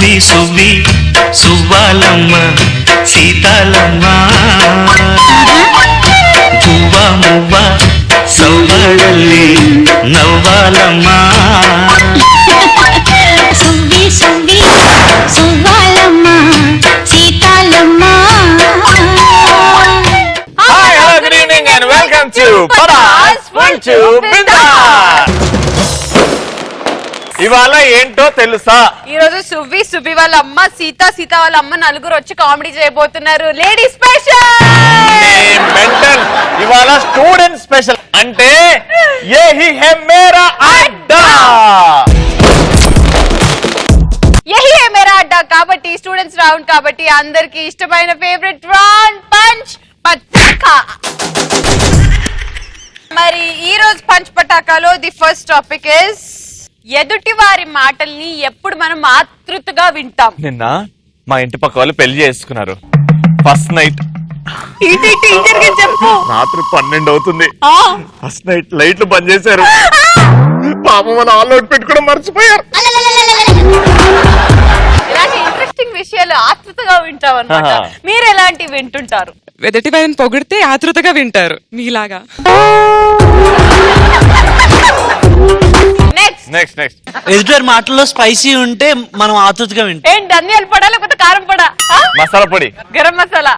సువ్వి సువ్వి సువ్వాలమ్మ సీతాలమ్మ పువ్వ మువ్వ సౌభాగల్లి నవ్వాలమ్మ Suvvi Suvvi సువ్వాలమ్మ Seethalamma. Hi, hello, good evening and welcome to Paras Fun to Bindas. ఇవాళ ఏంటో తెలుసా? ఈ రోజు సువ్వి సువ్వి వాళ్ళ అమ్మ సీత వాళ్ళ అమ్మ నలుగురు వచ్చి కామెడీ చేయబోతున్నారు. Lady special mental. ఇవాళ స్టూడెంట్ స్పెషల్ అంటే యహీ హై మేరా అడ్డా. యహీ హై మేరా అడ్డా కాబట్టి స్టూడెంట్స్ రౌండ్ కాబట్టి అందరికి ఇష్టమైన ఫేవరెట్ రౌండ్ పంచ్ పటాకా. మరి ఈ రోజు పంచ్ పటాకాలో ది ఫస్ట్ టాపిక్ ఇస్ ఎదుటి వారి మాటల్ని ఎప్పుడు మనం ఆతృతగా వింటాం. నిన్న మా ఇంటి పక్క వాళ్ళు పెళ్లి చేసుకున్నారు. ఫస్ట్ నైట్ చెప్పు. రాత్రి 12 అవుతుంది. ఫస్ట్ నైట్ లైట్లు బంద్ చేశారు. పాపం మన ఆల్ అవుట్ పెట్టుకోవడం మర్చిపోయారు. ఇలాంటి ఇంట్రెస్టింగ్ విషయాలు ఆతృతగా వింటాం అన్నమాట. మీరు ఎలాంటివి వింటుంటారు? ఎదుటి వారిని పొగిడితే ఆతృతగా వింటారు మీలాగా. నెక్స్ట్ ఎదుటి మాటల్లో స్పైసీ ఉంటే మనం ఆతృతగా వింటాం. ఏంటి ధనియాల పొడా లేకపోతే కారం పొడా? మసాలా పొడి, గరం మసాలా.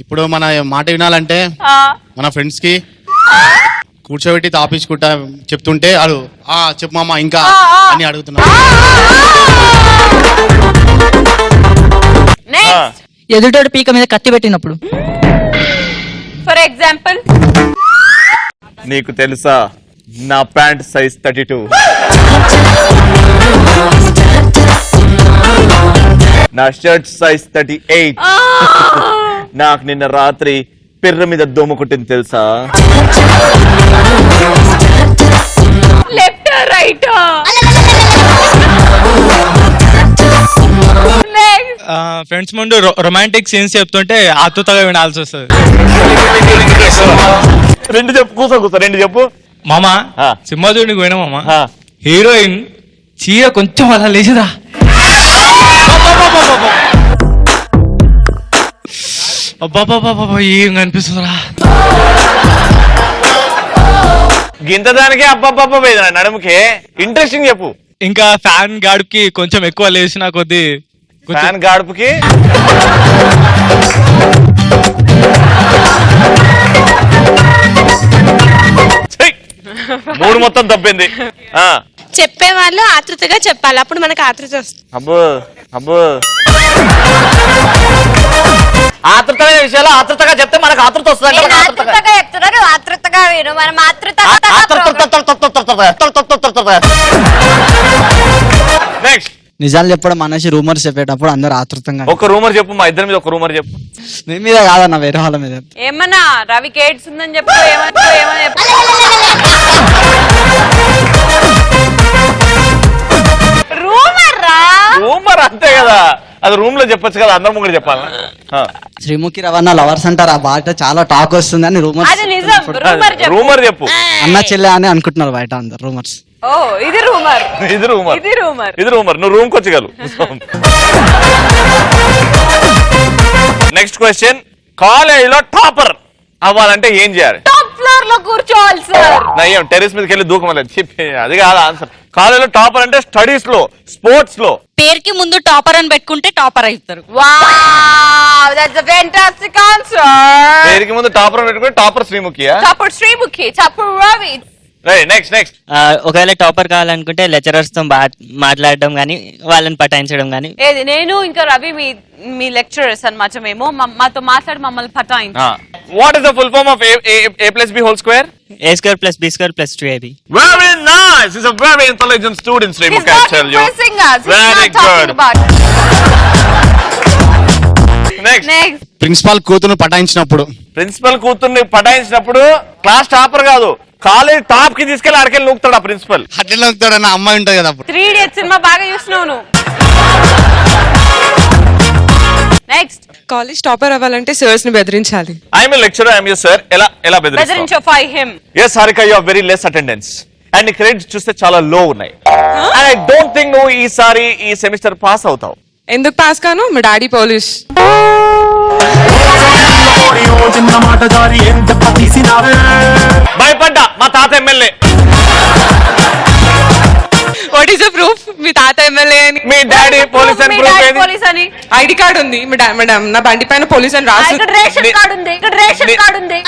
ఇప్పుడు మన మాట వినాలంటే మన ఫ్రెండ్స్ కి కూర్చోబెట్టి తాపించుకుంటా చెప్తుంటే అడు చెప్పు మామ ఇంకా అని అడుగుతున్నా. ఎదుటోడు పీక మీద కత్తి పెట్టినప్పుడు. ఫర్ ఎగ్జాంపుల్, నీకు తెలుసా నా ప్యాంట్ సైజ్ 32, నా షర్ట్ సైజ్ 38. నాకు నిన్న రాత్రి పిర్ర మీద దోమ కొట్టింది తెలుసా? Left right? ఫ్రెండ్స్ ముందు రొమాంటిక్ సీన్స్ చెప్తుంటే ఆతృతగా వినాల్సి వస్తుంది. రెండు చెప్పు, కూర్చో రెండు చెప్పు. మామా సినిమా చూడడానికి పోయినా మామా, హీరోయిన్ చీర కొంచెం అలా లేచిరా, అబ్బాబాబా ఏం కనిపిస్తుందిరా. గింత దానికే అబ్బాబ్బా వేదన నడుముకే. ఇంట్రెస్టింగ్ చెప్పు. ఇంకా ఫ్యాన్ గాడుకి కొంచెం ఎక్కువ లేచిన కొద్ది, ఫ్యాన్ గాడుపుకి మూడు మొత్తం తప్పింది. చెప్పే వాళ్ళు ఆతృతగా చెప్పాలి, అప్పుడు మనకు ఆతృత వస్తుంది. అబ్బో ఆతృతమైన విషయాలు ఆతృతగా చెప్తే మనకు ఆతృత వస్తుంది. ఆతృతగా విను. మనం నెక్స్ట్ నిజాలు చెప్పడం అనేసి రూమర్స్ చెప్పేటప్పుడు అందరు ఆతృతంగా. ఒక రూమర్ చెప్పు, మా ఇద్దరి మీద ఒక రూమర్ చెప్పు. మీ మీద కాదన్న, వేరే వాళ్ళ మీద. ఏమన్నా రవికి ఎయిడ్స్ ఉందని చెప్పు. ఏమని చెప్పు. రూమర్ అంతే కదా, అది రూమ్ లో చెప్పొచ్చు కదా, అందరం ముందు చెప్పాలి. శ్రీముఖి రవణ లవర్స్ అంటారు, ఆ బాట చాలా టాక్ వస్తుంది అని రూమర్ చెప్పు. అన్న చెల్లె అని అనుకుంటున్నారు బయట అందరు రూమర్స్. ఇది రూమర్. నువ్వు రూమ్ కి వచ్చగలవు. నెక్స్ట్ క్వశ్చన్, కాలేజ్ లో టాపర్ అవ్వాలంటే ఏం చేయాలి? టాప్ ఫ్లోర్ లో కూర్చోవాలి సార్. నయ్యం టెర్రస్ మీదకి వెళ్ళి దూకమలేదు చెప్పి, అది కాదు ఆన్సర్. కాలేజ్ లో టాపర్ అంటే స్టడీస్ లో, స్పోర్ట్స్ లో. పేరుకి ముందు టాపర్ అని పెట్టుకుంటే టాపర్ అవుతారు. Wow, that's a fantastic answer. పేరుకి ముందు టాపర్ అని పెట్టుకుంటే టాపర్ శ్రీముఖియా? Topper Sreemukhi, topper Ravi. Next ఒకవేళ టాపర్ కావాలనుకుంటే లెక్చరర్స్ తో మాట్లాడడం గానీ, వాళ్ళని పటాయించడం గానీ. ఏది నేను ఇంకా రవి మీ లెక్చరర్స్ అన్నమాట. మేము మాతో మాట్లాడి మమ్మల్ని పటాయించు. What is the full form of a plus b whole square? a square plus b square plus 2ab. Very nice. He's a very intelligent student, Srimukhי, I tell you. Very good. Next. Principal కూతురు పటాయించినప్పుడు. Principal కూతుర్ని పటాయించినప్పుడు class topper కాదు, college top కి తీసుకెళ్లి అడకెళ్ళి నూకుతాడు ఆ principal. అట్లా నూకుతాడన్న అమ్మాయి ఉంటది కదా. 3 Idiots సినిమా బాగా చూసినావు నువ్వు. నెక్స్ట్, కాలేజ్ టాపర్ అవ్వాలంటే సర్స్ ని బెదిరించాలి. I am a lecturer, I am your sir. ఎలా బెదిరించావు? బెదిరించో ఫై him. yes Harika, you have very less attendance. And నీ క్రెడిట్స్ చూస్తే చాలా లో ఉన్నాయి. అండ్ ఐ డోంట్ థింక్ నువ్వు ఈసారి ఈ సెమిస్టర్ పాస్ అవుతావు. ఎందుకు పాస్ కాను? మా డాడీ పోలీస్. భయపడ్డా మా తాత MLA. What is the proof? మీ తాత ఎమ్మెల్యే అని. మీ డాడీ పోలీస్ అని ప్రూఫ్ ఏది? పోలీస్ అని ఐడి కార్డ్ ఉంది మేడం, నా బండి పైన పోలీస్ అని రాసి. ఇక్కడ రేషన్ కార్డు ఉంది, ఇక్కడ రేషన్ కార్డు ఉంది.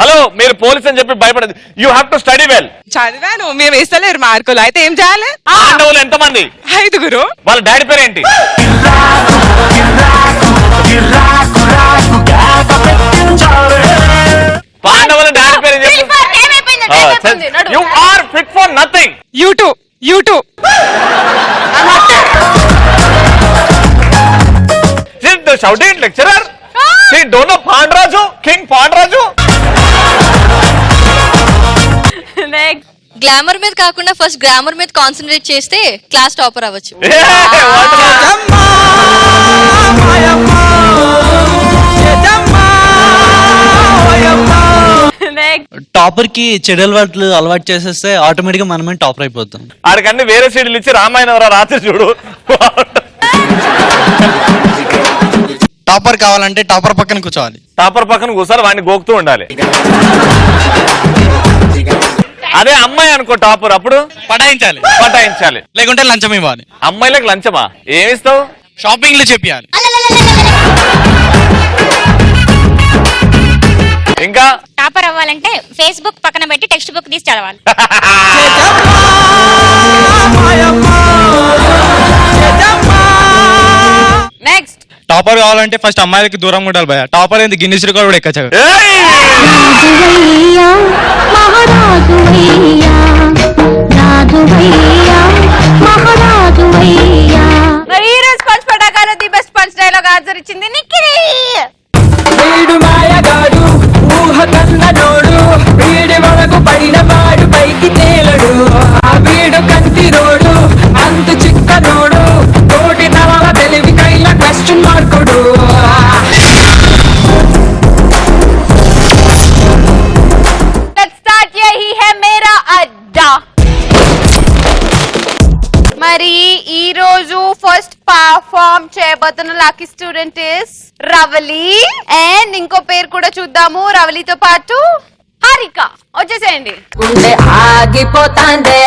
హలో, మీరు పోలీస్ అని చెప్పి భయపడదు. You have to study well. చదివాను, మేము వేస్తలేరు మార్కులు. అయితే ఏం చేయాలి? పాండవులు ఎంతమంది? 5. వాళ్ళ డాడీ పేరు ఏంటి? పాండవుల డాడీ పేరు చెప్పు. You are fit for nothing. YouTube. Shouting lecturer. Don't know Pandraju, king Pandraju. Glamour మీద కాకుండా ఫస్ట్ గ్రామర్ మీద కాన్సన్ట్రేట్ చేస్తే క్లాస్ టాపర్ అవ్వచ్చు. టాపర్ కి చెడు అలవాటు చేసేస్తే ఆటోమేటిక్ గా మనమే టాపర్ అయిపోతాం. ఆడికన్నీ వేరే సీడ్లు ఇచ్చి రామాయణం రాత్రి చూడు. టాపర్ కావాలంటే టాపర్ పక్కన కూర్చోవాలి. టాపర్ పక్కన కూర్చొని వాడిని గోకుతూ ఉండాలి. అదే అమ్మాయి అనుకో టాపర్, అప్పుడు పటాయించాలి. లేకుంటే లంచం ఇవ్వాలి. అమ్మాయిలకు లంచమా? ఏమిస్తావు? షాపింగ్ లో చెప్పాలి. ఇంకా టాపర్ అవ్వాలంటే ఫేస్బుక్ పక్కన పెట్టి టెక్స్ట్ బుక్ తీసి చదవాలి. నెక్స్ట్ టాపర్ కావాలంటే ఫస్ట్ అమ్మాయిలకి దూరం ఉండాలి భయ. టాపర్ ఏంది గిన్నిస్ రికార్డ్ కూడా ఎక్కచ్చు. మరి ఈ రోజు పంచ్ పటాకాలో the best punch dialogue answer ఇచ్చింది నిఖిల్. Let's start. యహీ హై మేరా అడ్డా. మరి ఈ రోజు ఫస్ట్ పర్ఫార్మ్ చేయబోతున్న lucky student is Ravali. And ఇంకో పేరు కూడా చూద్దాము రవలితో పాటు హారిక. వచ్చేసేయండి. ఆగిపోతాందే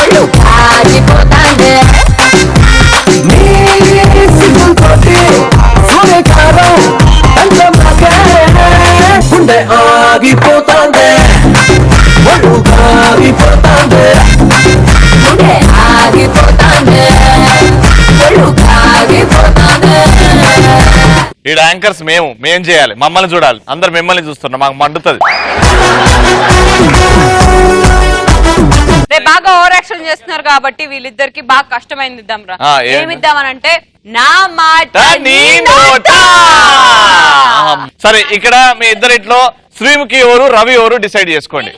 ఒళ్ళు ఆగిపోతాందే ఆగిపోతాందే ఒళ్ళు ఆగిపోతాందే ఆగిపోతాందే ఒళ్ళు ఆగిపోతాందే. ఈ యాంకర్స్ మేం చేయాలి, మమ్మల్ని చూడాలి. అందరు మిమ్మల్ని చూస్తున్నారు, మాకు మండుతుంది. బాగా ఓవర్ యాక్షన్ చేస్తున్నారు కాబట్టి వీళ్ళిద్దరికి బాగా కష్టమైంది ఇద్దాం రా. ఏమిద్దామనంటే నా మాట నీ నోట. సరే, ఇక్కడ మీ ఇద్దరిట్లో శ్రీముఖి ఎవరు, రవి ఎవరు డిసైడ్ చేసుకోండి.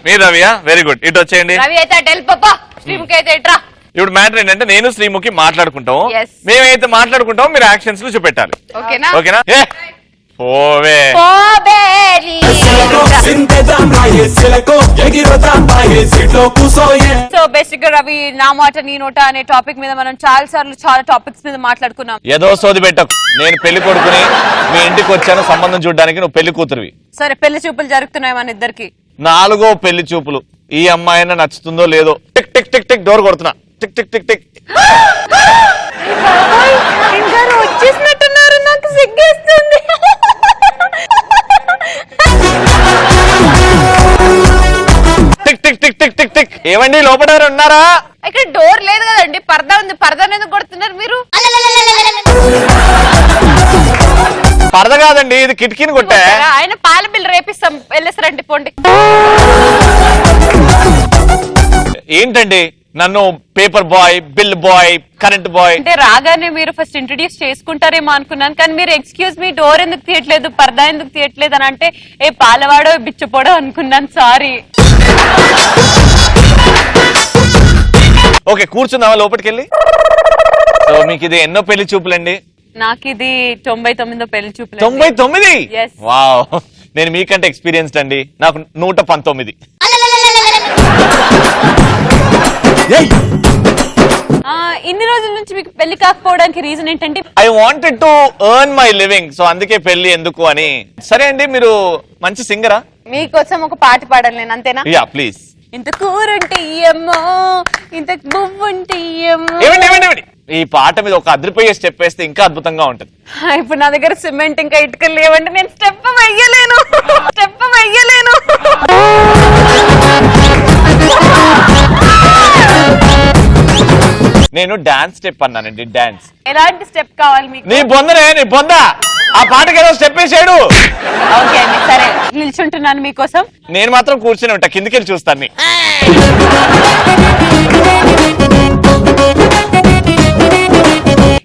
మీరు రవియా? Very good. ఇటు వచ్చేయండి. రవి అయితే అటు వెళ్ళి పాపా, శ్రీముఖి అయితే ఇట్రా. ఇప్పుడు మ్యాటర్ ఏంటంటే నేను శ్రీముఖి మాట్లాడుకుంటాం. Yes. మేమైతే మాట్లాడుకుంటాం, మీరు యాక్షన్స్ లో చూపెట్టాలి. ఓకేనా? ఓకేనా? ఓవే సో బేసిక్ గా రవి నా మాట నీ నోట అనే టాపిక్ మీద మనం చాలా సార్లు చాలా టాపిక్స్ మీద మాట్లాడుకున్నాం. ఏదో సోది పెట్టకు. నేను పెళ్లి కొడుకుని మీ ఇంటికి వచ్చాను సంబంధం చూడడానికి, నువ్వు పెళ్లి కూతురువి. సరే, పెళ్లి చూపులు జరుగుతున్నాయి మన ఇద్దరికి. 4వ పెళ్లి చూపులు. ఈ అమ్మాయినా నచ్చుతుందో లేదో. Tick tick tick tick door కొడుతున్నా. Tick tick tick tick. వచ్చేసినట్టున్నారు, నాకు సిగ్గేస్తుంది. Tick tick tick tick tick tick. ఏమండి లోపల ఉన్నారా? ఇక్కడ డోర్ లేదు కదండి, పరదా ఉంది. పరదా ఎందుకు కొడుతున్నారు మీరు? పరద కాదండి, ఇది కిటికీని కొట్టా. ఆయన పాల బిల్ రేపిస్తాం, వెళ్ళేసరండి పోండి. ఏంటండి నన్ను paper boy, bill boy, current boy అంటే రాగానే మీరు ఫస్ట్ ఇంట్రడ్యూస్ చేసుకుంటారేమో అనుకున్నాను. కానీ మీరు ఎక్స్క్యూజ్ మీ డోర్ ఎందుకు తీయట్లేదు, పరదా ఎందుకు తీయట్లేదు అని అంటే ఏ పాలవాడో బిచ్చపోడో అనుకున్నాను. సారీ. ఓకే, కూర్చుందామా లోపలికి వెళ్ళి? సో మీకు ఇది ఎన్నో పెళ్లి చూపులండి? నాకు ఇది 99వ పెళ్లి చూపులు 99? Yes. వావ్, నేను మీకంటే ఎక్స్పీరియన్స్డ్ అండి. నాకు 119. ఇన్ని రోజుల నుంచి మీకు పెళ్లి కాకపోవడానికి రీజన్ ఏంటంటే I wanted to earn my living, so అందుకే పెళ్లి ఎందుకు అని. సరే అండి, మీరు మంచి సింగరా? మీకోసం ఒక పాట పాడాలి నేను, అంతేనా? Yeah please. ఇంత కూరుంటే ఇయ్యమ్మో, ఇంత బువ్వుంటే ఇయ్యమ్మో. ఏమండి ఈ పాట మీద ఒక అదిరిపోయే స్టెప్ వేస్తే ఇంకా అద్భుతంగా ఉంటది. ఇప్పుడు నా దగ్గర సిమెంట్ ఇంకా ఇటుకలు లేవంటే నేను స్టెప్ వెయ్యలేను. నేను డాన్స్ స్టెప్ అన్నానండి, డాన్స్. ఎలాంటి స్టెప్ కావాలి మీకు? నీ బొంద ఆ పాటకి ఏదో స్టెప్ వేసాడు. ఓకే అండి, సరే నిల్చుంటున్నాను మీకోసం. నేను మాత్రం కూర్చొని ఉంటా, కిందికి వెళ్ళి చూస్తాను.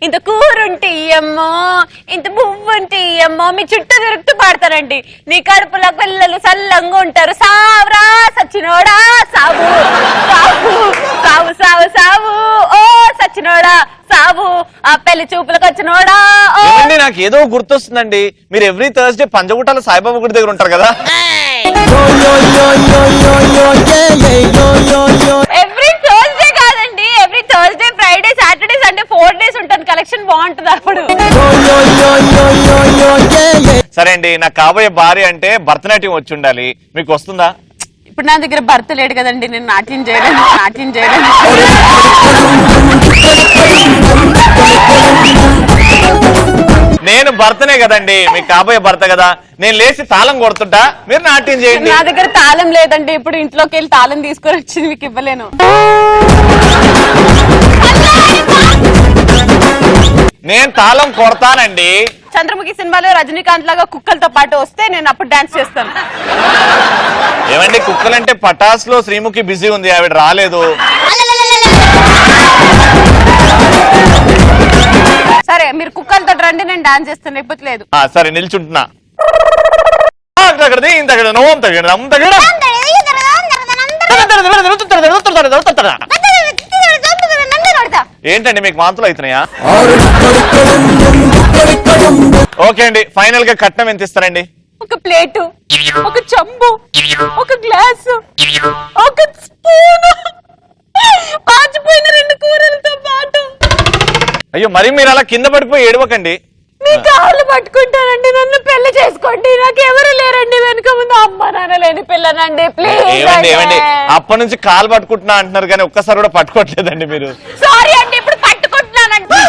ఇంత కూరుంటే ఇయ్యమ్మో, ఇంత బువ్వుంటే ఇయ్యమ్మో. మీ చుట్టూ తిరుగుతూ పాడతారండి. నీ కడుపులో పిల్లలు సల్లంగా ఉంటారు. సావురా సచ్చినోడా, సావు సావు సావు సావు సావు, ఓ సచ్చినోడా సావు, ఆ పెళ్లి చూపులకు వచ్చినోడా. ఏమండి, నాకు ఏదో గుర్తొస్తుందండి. మీరు ఎవ్రీ థర్స్డే పంజగుట్టలో సాయిబాబా గుడి దగ్గర ఉంటారు కదా? ఎవ్రీ థర్స్డే కాదండి, every Thursday, Friday, Saturday, Sunday 4 days ఉంటుంది. కలెక్షన్ బాగుంటుంది అప్పుడు. సరే అండి, నాకు కాబోయే భార్య అంటే భరతనాట్యం వచ్చి ఉండాలి. మీకు వస్తుందా? ఇప్పుడు నా దగ్గర భర్త లేడు కదండి, నేను నాట్యం చేయలేను. నేను భర్తనే కదండి, మీకు కాబోయే భర్త కదా. నేను లేచి తాళం కొడుతుంటా, మీరు నాట్యం చేయండి. నా దగ్గర తాళం లేదండి, ఇప్పుడు ఇంట్లోకి వెళ్ళి తాళం తీసుకొని వచ్చి మీకు ఇవ్వలేను. నేను తాళం కొడతానండి. చంద్రముఖి సినిమాలో రజనీకాంత్ లాగా కుక్కలతో పాటు వస్తే నేను అప్పుడు డాన్స్ చేస్తాను. ఏమండి, కుక్కలంటే పటాస్ లో శ్రీముఖి బిజీ ఉంది, ఆవిడ రాలేదు. సరే మీరు కుక్కలతో రండి, నేను డాన్స్ చేస్తాను, లేకపోతే లేదు. సరే నిల్చుంటున్నా. ఏంటండి మీకు వాంతులు అవుతున్నాయా? ఓకే అండి, ఫైనల్ గా కట్నం ఎంత ఇస్తారండి? ఒక ప్లేటు, ఒక చెంబు, ఒక గ్లాసు, ఒక స్పూన్, పాచిపోయిన 2 కూరలతో పాటు. అయ్యో, మరి మీరు అలా కింద పడిపోయి ఏడవకండి. మీ కాళ్ళు పట్టుకుంటానండి, నన్ను పెళ్లి చేసుకోండి. నాకు ఎవరు లేరండి వెనుక ముందు, అమ్మ నాన్న లేని పిల్లనండి, ప్లీజ్. ఏమండి అప్పటి నుంచి కాలు పట్టుకుంటున్నా అంటున్నారు కానీ ఒక్కసారి కూడా పట్టుకోవట్లేదండి మీరు. సారీ అండి, ఇప్పుడు పట్టుకుంటున్నానండి.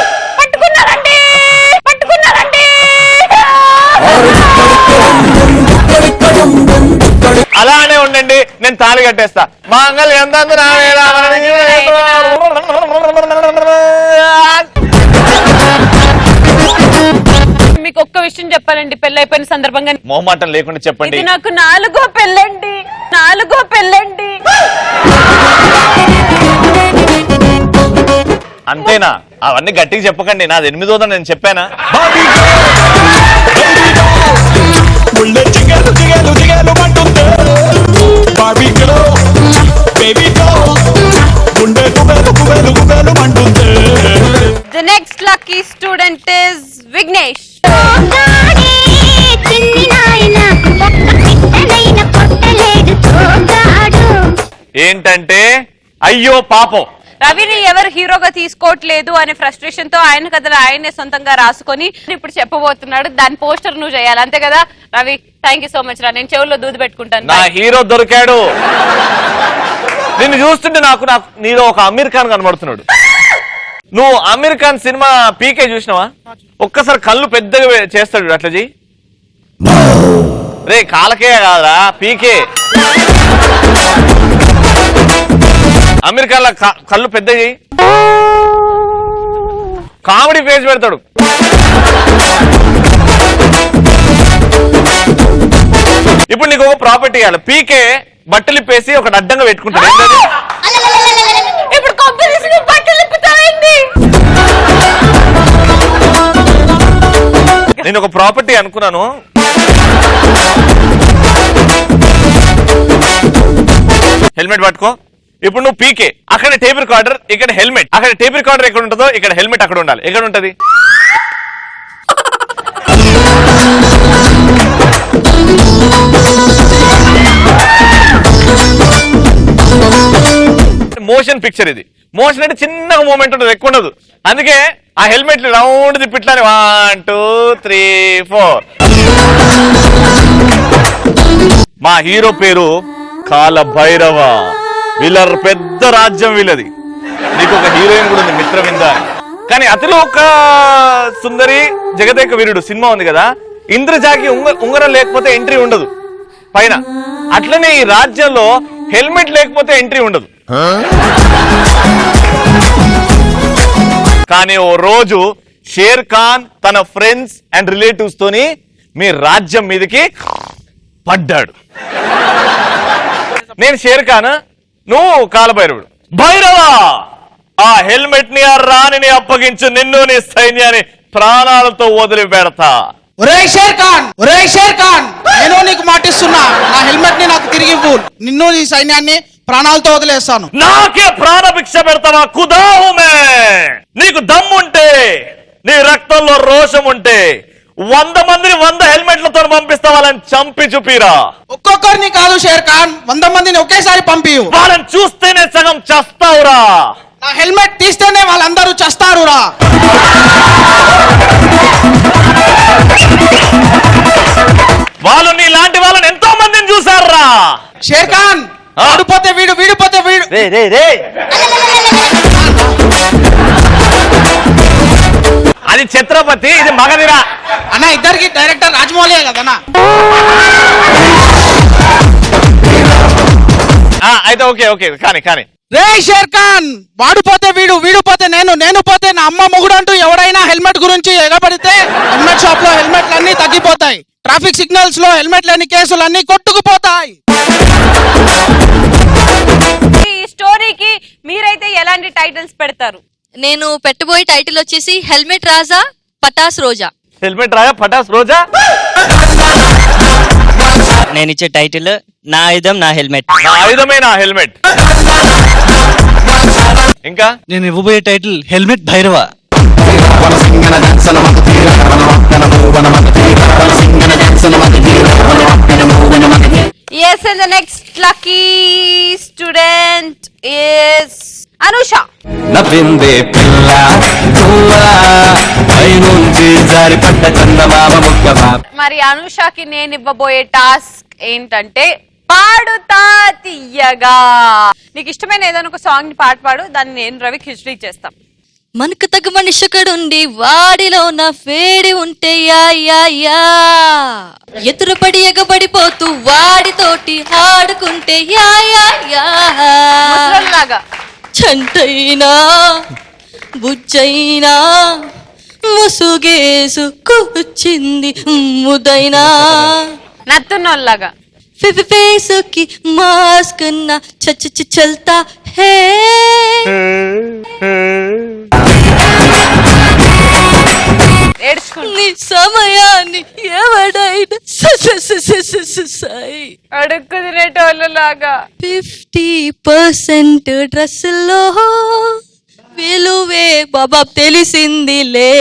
అలానే ఉండండి, నేను తాళి కట్టేస్తా. మాంగళ్యం మీకు ఒక్క విషయం చెప్పాలండి, పెళ్లి అయిపోయిన సందర్భంగా. మొహమాటం లేకుండా చెప్పండి. ఇది నాకు 4వ పెళ్ళండి. అంతేనా? అవన్నీ గట్టిగా చెప్పకండి, నాది 8వ నేను చెప్పానా? The next lucky student is Vignesh. ఏంటంటే అయ్యో పాపం, రవిని ఎవరు హీరోగా తీసుకోవట్లేదు అనే ఫ్రస్ట్రేషన్ తో ఆయన కథలు ఆయనే సొంతంగా రాసుకొని ఇప్పుడు చెప్పబోతున్నాడు. దాని పోస్టర్ నువ్వు చేయాలి, అంతే కదా Ravi? Thank you so much రా, నేను చెవుల్లో దూది పెట్టుకుంటాను. నా హీరో దొరికాడు. నిన్ను చూస్తుంటే నాకు నీలో ఒక అమీర్ ఖాన్ కనబడుతున్నాడు. నువ్వు అమీర్ ఖాన్ సినిమా పీకే చూసినావా? ఒక్కసారి కళ్ళు పెద్దగా చేస్తాడు, అట్లా చెయ్యి. రే కాలకే కాదా, పీకే. అమీర్ ఖాన్ కళ్ళు పెద్ద చెయ్యి, కామెడీ ఫేస్ పెడతాడు. ఇప్పుడు నీకు ఒక ప్రాపర్టీ ఇవ్వాలి, పీకే బట్టలు ఇప్పేసి ఒకటి అడ్డంగా పెట్టుకుంటాడు. ఇప్పుడు బట్టలు ఇప్పుతాయండి. నేను ఒక ప్రాపర్టీ అనుకున్నాను. హెల్మెట్ పట్టుకో. ఇప్పుడు నువ్వు పీకే, అక్కడ టేప్ రికార్డర్, ఇక్కడ హెల్మెట్. అక్కడ టేప్ రికార్డర్ ఎక్కడ ఉంటుందో ఇక్కడ హెల్మెట్ అక్కడ ఉండాలి. ఎక్కడ ఉంటది? మోషన్ పిక్చర్ ఇది. మోషన్ అంటే చిన్నగా మూమెంట్ ఉంటుంది, ఎక్కువ ఉండదు. అందుకే ఆ హెల్మెట్ రౌండ్ తిప్పిట్లానే 1 2 3 4. మా హీరో పేరు కాలభైరవ. వీళ్ళ పెద్ద రాజ్యం వీళ్ళది. నీకు ఒక హీరోయిన్ కూడా ఉంది, మిత్రవింద. కానీ అతిలో ఒక సుందరి జగదేక వీరుడు సినిమా ఉంది కదా, ఇంద్రజాకి ఉంగరం లేకపోతే ఎంట్రీ ఉండదు పైన. అట్లనే ఈ రాజ్యంలో హెల్మెట్ లేకపోతే ఎంట్రీ ఉండదు. కానీ ఓ రోజు షేర్ ఖాన్ తన ఫ్రెండ్స్ అండ్ రిలేటివ్స్ తోని మీ రాజ్యం మీదకి పడ్డాడు. నేను షేర్ ఖాన్, నువ్వు కాలభైరవుడు. భైరవా, ఆ హెల్మెట్ ని ఆ రాణిని అప్పగించు, నిన్ను నీ సైన్యాన్ని ప్రాణాలతో వదిలి పెడతా. ఒరే షేర్ ఖాన్, నేను నీకు మాటిస్తున్నా, నా హెల్మెట్ ని నాకు తిరిగి ఇవ్వు. నిన్ను నీ సైన్యాన్ని ప్రాణాలతో వదిలేస్తాను. నాకే ప్రాణభిక్ష పెడతావా? కుదాహుమే. నీకు దమ్ముంటే, నీ రక్తంలో రోషం ఉంటే 100 మందిని 100 హెల్మెట్లతో పంపిస్తా, వాళ్ళని చంపి చూపిరా. ఒక్కొక్కరిని కాదు షేర్ ఖాన్, 100 మందిని ఒకేసారి పంపియు. వాళ్ళని చూస్తేనే సగం చస్తావురా. నా హెల్మెట్ తీస్తేనే వాళ్ళందరూ చస్తారురా. వాళ్ళు నీలాంటి వాళ్ళని ఎంతో మందిని చూసారా. షేర్ ఖాన్, ఆడిపోతే వీడు, వీడిపోతే వీడు. అది ఛత్రపతి, ఇది మగధిరా. అన్న ఇద్దరికి డైరెక్టర్ రాజమౌళి కదన్నా. అయితే ఓకే ఓకే, కానీ రే షేర్ ఖాన్, వాడిపోతే వీడు, వీడిపోతే నేను, నేను పోతే నా అమ్మ మొగుడు అంటూ ఎవడైనా హెల్మెట్ గురించి ఎగబడితే హెల్మెట్ షాప్ లో హెల్మెట్లు అన్ని తగ్గిపోతాయి. ట్రాఫిక్ సిగ్నల్స్ లో హెల్మెట్ లేని కేసులన్నీ కొట్టుకుపోతాయి. ఈ స్టోరీకి మీరైతే ఎలాంటి టైటిల్స్ పెడతారు? నేను పెట్టబోయే టైటిల్ వచ్చేసి హెల్మెట్ రాజా పటాస్ రోజా. హెల్మెట్ రాగా పటాస్ రోజా. నేను ఇచ్చే టైటిల్ నా ఆయుధం నా హెల్మెట్. నా ఆయుధమే నా హెల్మెట్. ఇంకా నేను ఇవ్వబోయే title helmet Bhairava. Yes, and the next lucky student is Anusha. నవ్విందే పిల్ల మరి అనుషకి నేను ఇవ్వబోయే టాస్క్ ఏంటంటే పాడుతా తీయగా. నీకు ఇష్టమైన ఏదైనా ఒక సాంగ్ ని పాడు, దాన్ని నేను రవి హిస్టరీ చేస్తాం. మనకు తగ్గ మనిషికడుండి వాడిలో నా ఫేడి ఉంటే యా యా యా, ఎదురుపడి ఎగబడిపోతూ వాడితోటి ఆడుకుంటే యా యా యా, లాగా చంటైనా బుజ్జైనా ముసుగేసు కూర్చింది ముదైనా, నత్తున్నోళ్ళగా ఫేసుకి మాస్క్ నా చల్తా హే. నీ సమయాన్ని ఎవడైనా అడుక్కు తినేటోళ్ళలాగా 50% డ్రెస్సులో విలువే బాబా తెలిసిందిలే,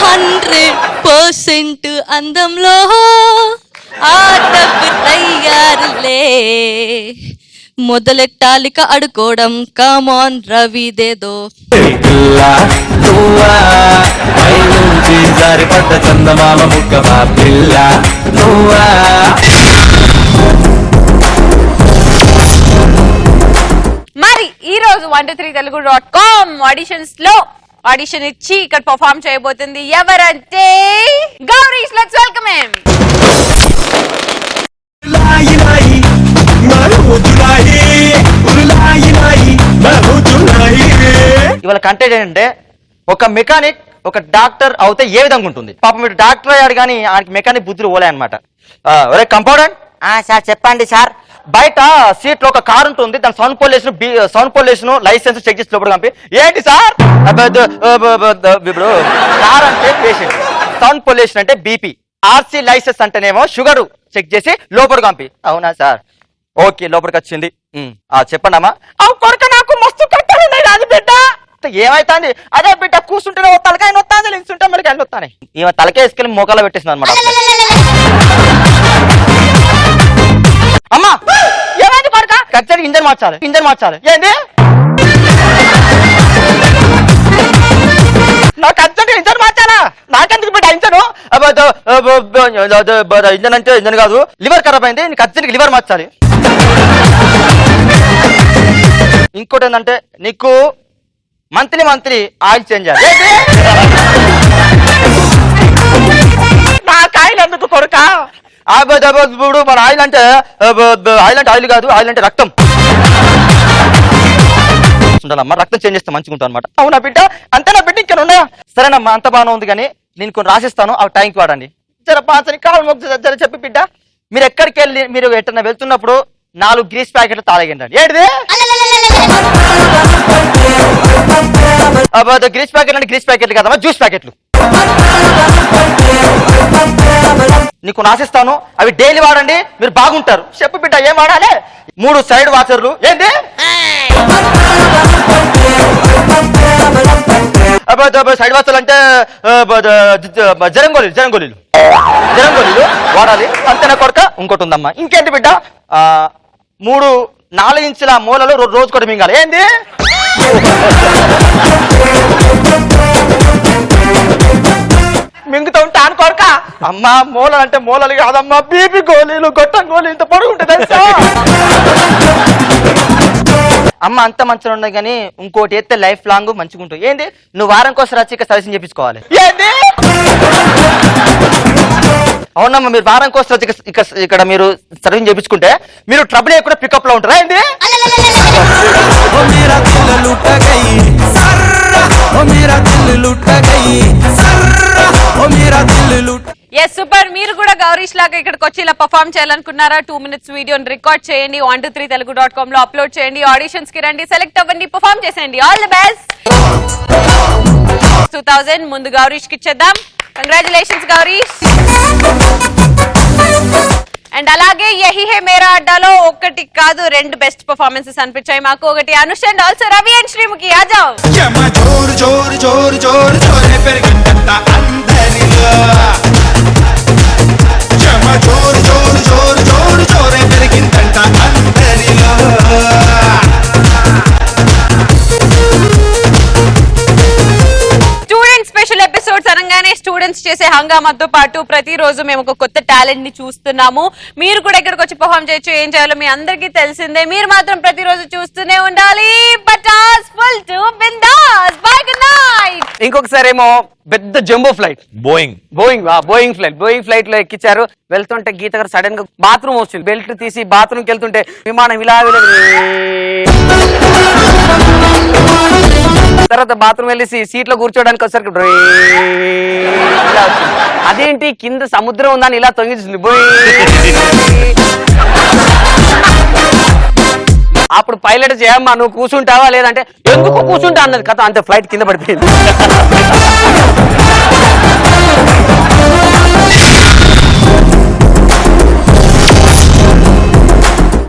100% అందంలో ఆటకు తయారులే, మొదలెట్టాలిక అడుకోవడం కమాన్ రవిదేదో. చందమామ ముక్కవా పిల్ల నువ్వా. మరి ఈ రోజు 123telugu.com ఆడిషన్స్ లో ఆడిషన్ ఇచ్చి ఇక్కడ పర్ఫార్మ్ చేయబోతుంది ఎవరంటే గౌరీష్. Let's welcome him. ఇవాళ కంటెంట్ ఏంటంటే ఒక మెకానిక్ ఒక డాక్టర్ అవుతే ఏ విధంగా ఉంటుంది. పాపం మీరు డాక్టర్ అయ్యాడు కానీ ఆయనకి మెకానిక్ బుద్ధులు పోలే అనమాట. ఒరే కంపౌండెంట్, సార్ చెప్పండి సార్. బయట సీట్ లో ఒక కార్ ఉంటుంది, దాని సౌండ్ పొల్యూషన్ లైసెన్స్ చెక్ చేసి లోపల పంపి. ఏంటి సార్? ఇప్పుడు కార్ అంటే పేషెంట్, సౌండ్ పొల్యూషన్ అంటే బీపీ, ఆర్సీ లైసెన్స్ అంటేనేమో షుగర్ చెక్ చేసి లోపలికి పంపి. అవునా సార్, ఓకే లోపలికి వచ్చింది. చెప్పండి అమ్మా. కొడుక నాకు మస్తు కట్టాలి రాజు బిడ్డ. ఏమైతుంది? అదే బిడ్డ కూర్చుంటే తలకాయ నొత్తాను, నిల్చుంటే మరి కాయలు వస్తాను. ఈమె తలకాయ వేసుకెళ్ళి మోకాల్లో పెట్టేసింది అనమాట. అమ్మా ఏమైంది కొడుక? ఖచ్చితంగా ఇంజన్ మార్చాలి ఏంది నాకు అర్జెంట్ ఇంజన్ మార్చాలా నాకెందుకు బిడ్డ ఇంజన్ అంటే ఇంజన్ కాదు లివర్ ఖరాబ్ అయింది నీకు అర్జెంట్ లివర్ మార్చాలి ఇంకోటి ఏంటంటే నీకు మంత్లీ ఆయిల్ చేంజ్ చేయాలి నాకు ఆయిల్ ఎందుకు కొడుక ఇప్పుడు మన ఆయిల్ అంటే ఆయిల్ కాదు ఆయిల్ అంటే రక్తం ఉండాలమ్మా రక్తం చేంజ్ చేస్తే మంచిగా ఉంటాం అనమాట అవునా బిడ్డ అంతేనా బిడ్డ ఇక్కడ ఉన్నాయా సరేనమ్మా అంత బాగానే ఉంది కానీ నేను కొన్ని రాసిస్తాను ఆ టైంకి వాడండి జర పాచని కావాలి మొక్క జర చెప్పి బిడ్డ మీరు ఎక్కడికి వెళ్ళి మీరు ఎట్టన్నా వెళ్తున్నప్పుడు 4 గ్రీస్ ప్యాకెట్లు తాగండి ఏంటిది గ్రీస్ ప్యాకెట్లు అంటే గ్రీస్ ప్యాకెట్లు కదమ్మా జ్యూస్ ప్యాకెట్లు నీకు రాసిస్తాను అవి డైలీ వాడండి మీరు బాగుంటారు చెప్పు బిడ్డ ఏం వాడాలి 3 సైడ్ వాచర్లు ఏంటి సైడ్ వాచర్లు అంటే జరంగోలీలు వాడాలి అంతేనా కొరక ఇంకోటి ఉందమ్మా ఇంకేంటి బిడ్డ 4 ఇంచుల మూలలో రోజు కూడా మింగాలి ఏంది మింగుతూ ఉంటా అనుకోరక అమ్మా మూలలు అంటే మూలలు కాదమ్మా బీపీ గోళీలు గొట్టం గోళీలు ఇంత పొడుగు ఉంటుంది అమ్మ అంత మంచిగా ఉండదు కానీ ఇంకోటి ఎత్తే లైఫ్ లాంగ్ మంచిగా ఉంటుంది ఏంది నువ్వు వారం కోసం వచ్చి ఇక సర్వీసింగ్ చేయించుకోవాలి ఏంది అవునమ్మా మీరు వారం కోసం వచ్చి ఇక్కడ మీరు సర్వీసింగ్ చేయించుకుంటే మీరు ట్రబుల్ కూడా పికప్ లో ఉంటారా ఏంది ఎస్ సూపర్ మీరు కూడా గౌరీష్ లాగా ఇక్కడికి వచ్చి ఇలా పర్ఫామ్ చేయాలనుకున్నారా 2 minutes వీడియోని రికార్డ్ చేయండి 123telugu.com లో అప్లోడ్ చేయండి ఆడిషన్స్ కి రండి సెలెక్ట్ అవ్వండి పర్ఫామ్ చేసేయండి ఆల్ ది బెస్ట్ 2000 ముందు గౌరీష్ కి ఇచ్చేద్దాం కంగ్రాచులేషన్స్ గౌరీష్ అండ్ అలాగే యహీ హే మేరా అడ్డాలో ఒకటి కాదు 2 బెస్ట్ పర్ఫార్మెన్సెస్ అనిపించాయి మాకు ఒకటి Anush and also Ravi and Sreemukhi ఆజావ్ స్టూడెంట్ స్పెషల్ ఎపిసోడ్స్ అనగానే స్టూడెంట్స్ చేసే హంగామాతో పాటు ప్రతిరోజు మేము ఒక కొత్త టాలెంట్ ని చూస్తున్నాము మీరు కూడా ఇక్కడికి వచ్చి పర్ఫామ్ చేయొచ్చు ఏం చేయాలో మీ అందరికీ తెలిసిందే మీరు మాత్రం ప్రతిరోజు చూస్తూనే ఉండాలి పటాస్ ఫుల్ టు బిందాస్ బై గుడ్ నైట్ ఇంకొకసారి ఏమో పెద్ద జంబో ఫ్లైట్ బోయింగ్ ఫ్లైట్ లో ఎక్కించారు వెళ్తుంటే గీత గారు సడన్ గా బాత్రూమ్ వస్తుంది బెల్ట్ తీసి బాత్రూమ్ కి వెళ్తుంటే విమానం ఇలా తర్వాత బాత్రూమ్ వెళ్ళేసి సీట్ లో కూర్చోడానికి వచ్చేసరికి అదేంటి కింద సముద్రం ఉందని ఇలా తొంగిస్తుంది అప్పుడు పైలట్ చేయమ్మా నువ్వు కూర్చుంటావా లేదంటే ఎందుకు కూర్చుంటా అన్నది కథ అంతే ఫ్లైట్ కింద పడిపోయింది